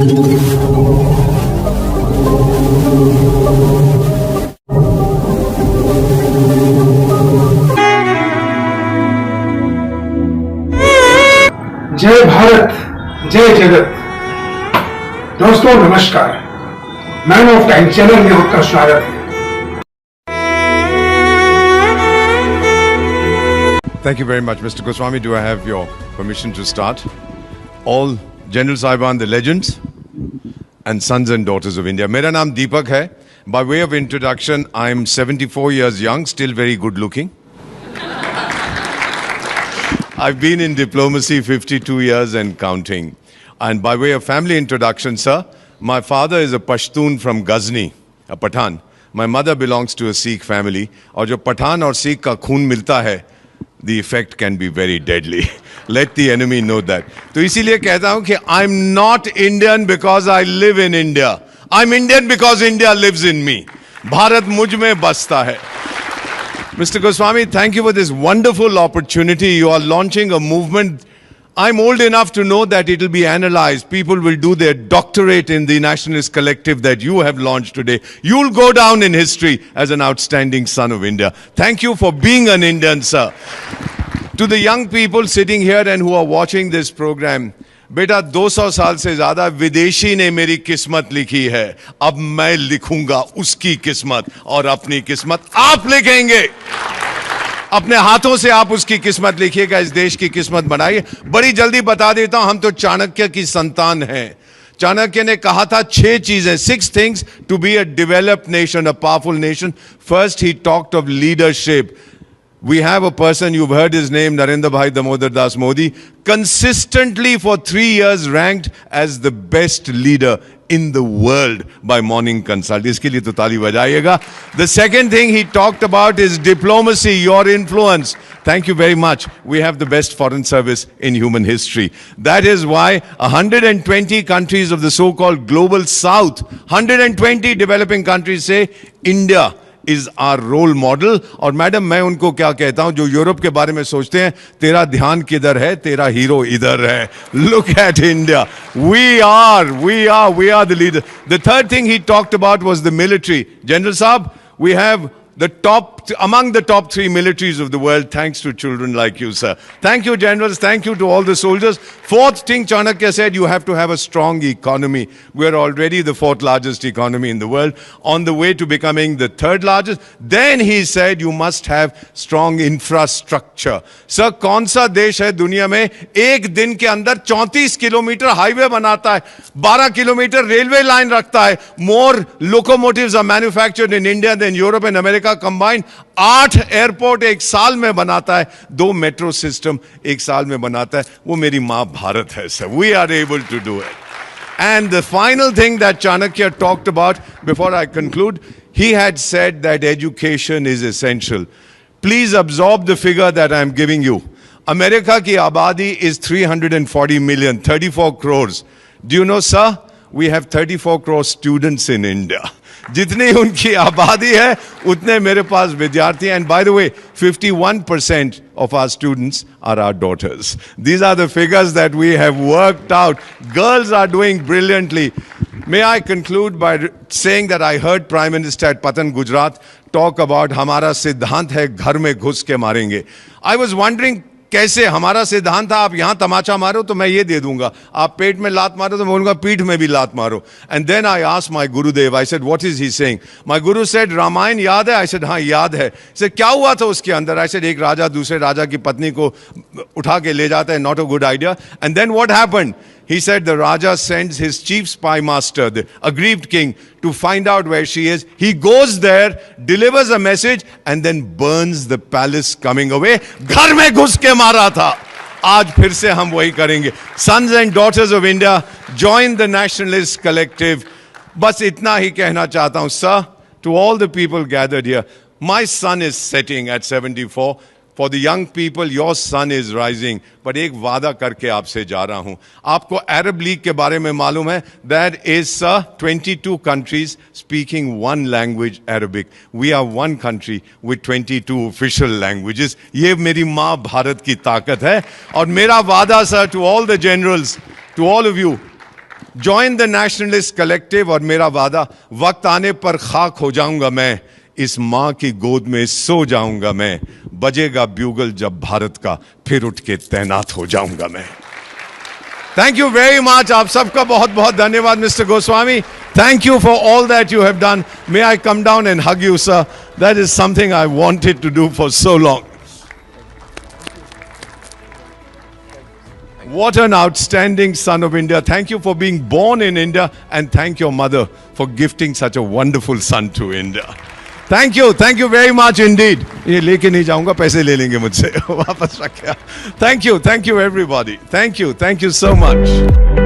जय भारत, जय जगत। दोस्तों नमस्कार, मैन ऑफ टाइम चैनल में आपका स्वागत है। Thank you very much, Mr. Goswami. Do I have your permission to start? All General Sahiban, the legends and sons and daughters of India. मेरा नाम दीपक है. By way of introduction, I'm 74 years young, still very good looking. I've been in diplomacy 52 years and counting. And by way of family introduction, sir, my father is a Pashtun from Ghazni, a Pathan. My mother belongs to a Sikh family. और जो पठान और सिख का खून मिलता है, the effect can be very deadly. Let the enemy know that. तो इसीलिए कहता हूँ कि I'm not Indian because I live in India. I'm Indian because India lives in me. Bharat मुझ में बसता है. Mr. Goswami, thank you for this wonderful opportunity. You are launching a movement. I'm old enough to know that it will be analyzed. People will do their doctorate in the nationalist collective that you have launched today. You'll go down in history as an outstanding son of India. Thank you for being an Indian, sir. To the young people sitting here and who are watching this program, बेटा 200 साल से ज्यादा विदेशी ने मेरी किस्मत लिखी है. अब मैं लिखूंगा उसकी किस्मत और अपनी किस्मत आप लिखेंगे. अपने हाथों से आप उसकी किस्मत लिखिएगा, इस देश की किस्मत बनाइए. बड़ी जल्दी बता देता हूं, हम तो चाणक्य की संतान हैं. चाणक्य ने कहा था 6 चीजें, 6 things to be a developed nation, a powerful nation. First, he talked of leadership. We have a person, you've heard his name, Narendra Bhai Damodar Das Modi, consistently for 3 years ranked as the best leader in the world by Morning Consult. इसके लिए तो ताली बजाइएगा. The second thing he talked about is diplomacy, your influence. Thank you very much. We have the best foreign service in human history. That is why 120 countries of the so-called global south, 120 developing countries say India is our role model. और madam मैं उनको क्या कहता हूं जो Europe के बारे में सोचते हैं, तेरा ध्यान किधर है, तेरा हीरो इधर है. Look at India. We are the leader. The third thing he talked about was the military. General Saab, we have among the top 3 militaries of the world, thanks to children like you, sir. Thank you, generals. Thank you to all the soldiers. Fourth thing, Chanakya said, you have to have a strong economy. We're already the 4th largest economy in the world, on the way to becoming the 3rd largest. Then he said, you must have strong infrastructure. Sir, कौन सा देश है दुनिया में एक दिन के अंदर 34 किलोमीटर हाईवे बनाता है, 12 किलोमीटर रेलवे लाइन रखता है? More locomotives are manufactured in India than Europe and America combined. 8 airport एक साल में बनाता है, 2 मेट्रो सिस्टम एक साल में बनाता है. वो मेरी मां भारत है, sir. We are able to do it. And the final thing that Chanakya talked about, before I conclude, he had said that education is essential. Please absorb the figure that I am giving you. America की आबादी is 340 million, 34 crores. Do you know, sir? We have 34 crore students in India. जितनी उनकी आबादी है उतने मेरे पास विद्यार्थी. And by the way, 51% of our students are our daughters. These are the figures that we have worked out. Girls are doing brilliantly. May I conclude by saying that I heard Prime Minister at Patan, Gujarat talk about हमारा सिद्धांत है घर में घुस के मारेंगे. I was wondering कैसे हमारा सिद्धांत था, आप यहां तमाचा मारो तो मैं ये दे दूंगा, आप पेट में लात मारो तो मैं बोलूंगा पीठ में भी लात मारो. And then I asked my Gurudev, I said, what is he saying? My Guru said, Ramayan याद है? I said, हाँ याद है. He said, क्या हुआ था उसके अंदर? I said, एक राजा दूसरे राजा की पत्नी को उठा के ले जाता है, not a good idea. And then what happened? He said the Raja sends his chief spy master, the aggrieved king, to find out where she is. He goes there, delivers a message, and then burns the palace coming away. घर में घुस के मारा था. आज फिर से हम वही करेंगे. Sons and daughters of India, join the nationalist collective. बस इतना ही कहना चाहता हूं, sir, to all the people gathered here. My sun is setting at 74. For the young people, your sun is rising. But एक वादा करके आपसे जा रहा हूं. आपको Arab League के बारे में मालूम है? That is 22 countries speaking one language, Arabic. We are one country with 22 official languages. ये मेरी माँ भारत की ताकत है. और मेरा वादा, sir, to all the generals, to all of you, Join the nationalist collective और मेरा वादा, वक्त आने पर खाक हो जाऊंगा मैं, इस मां की गोद में सो जाऊंगा मैं, बजेगा ब्यूगल जब भारत का, फिर उठ के तैनात हो जाऊंगा मैं. Thank you very much. आप सबका बहुत बहुत धन्यवाद, Mr. Goswami. Thank you for all that you have done. May I come down and hug you, sir? That is something I wanted to do for so long. What an outstanding son of India. Thank you for being born in India, and thank your mother for gifting such a wonderful son to India. Thank you very much indeed. ये लेके नहीं जाऊंगा, पैसे ले लेंगे मुझसे, वापस रख. Thank you everybody. Thank you so much.